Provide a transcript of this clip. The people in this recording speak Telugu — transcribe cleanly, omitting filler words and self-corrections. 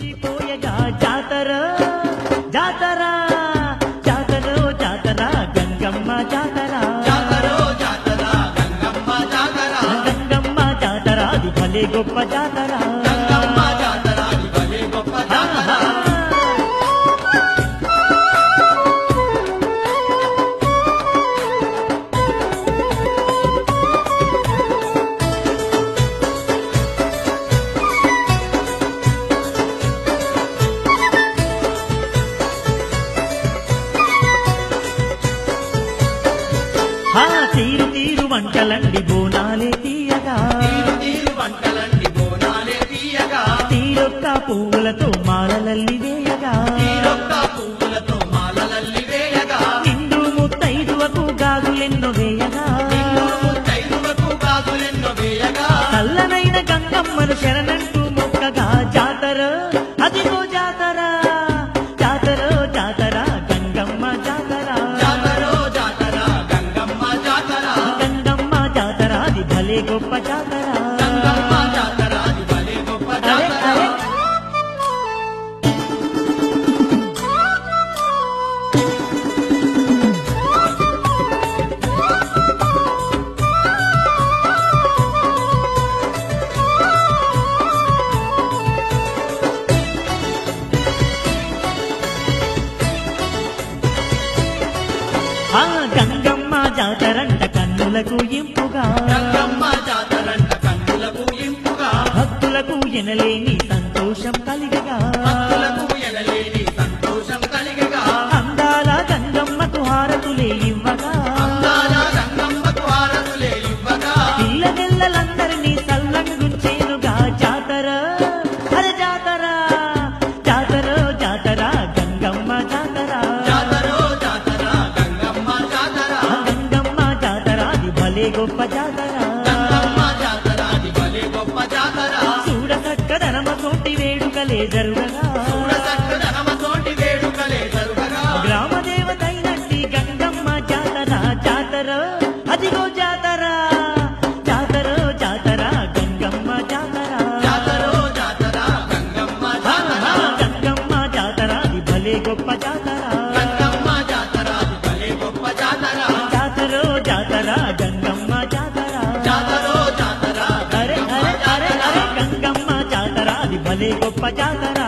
మురిసిపోయగా జాతర జాతర జాతర జాతర గంగమ్మ జాతర జాతర గంగమ్మ జాతర గంగమ్మ జాతర అది భలే గొప్ప జాతర గంగమ్మ జాతర అది భలే గొప్ప జాతర తీరు తీరు వంటలండి బోనాలే తీయగా తీరు వంటలండి బోనాలే తీయగా తీరొక్క పువ్వులతో మాలలల్లి వేయగా తీరొక్క పువ్వులతో మాలలల్లి వేయగా నిండు ముత్తైదువకు గాజులెన్నో వేయగా ముత్తైదువకు గాజులెన్నో వేయగా చల్లనైన గంగమ్మను శరణంటూ మొక్కగా జాతర అదిగో జాతర జాతర జాతర గంగమ్మ జాతర జాతర గంగమ్మ జాతర గంగమ్మ జాతర అది భలే గొప్ప జాతర గంగమ్మ జాతర అది భలే గొప్ప అరే జాతర అరే గంగమ్మ జాతరంట కన్నులకు ఇంపుగా గంగమ్మ జాతరంట కన్నులకు ఇంపుగా భక్తులకు ఎనలేని సంతోషం కలిగగా భక్తులకు ఎనలేని సంతోషం కలిగగా అందాల గంగమ్మకు హారతులే ఇవ్వగా అందాల గంగమ్మకు హారతులే ఇవ్వగా పిల్లగెల్లలందరినీ సల్లంగుంచేనుగా జాతర అరే జాతర జాతర జాతర గంగమ్మ జాతర జాతర గంగమ్మ జాతర గంగమ్మ జాతర అది భలే గొప్ప జాతర గంగమ్మ జాతర అది భలే గొప్ప జాతర చూడ చక్కదనమతోటి వేడుకలే జరుగగా చక్కదనమతోటి వేడుకలే జరుగగా గ్రామ దేవతైనట్టి గంగమ్మ జాతర జాతర అదిగో జాతర జాతర జాతర గంగమ్మ జాతర జాతర గంగమ్మ జాతర గంగమ్మ జాతర అది భలే గొప్ప జాతర గంగమ్మ జాతర అది భలే గొప్ప జాతర జాతర జాతర గంగమ్మ జాతర జాతర అరే అరే అరే అరే గంగమ్మ జాతర అది భలే గొప్ప జాతర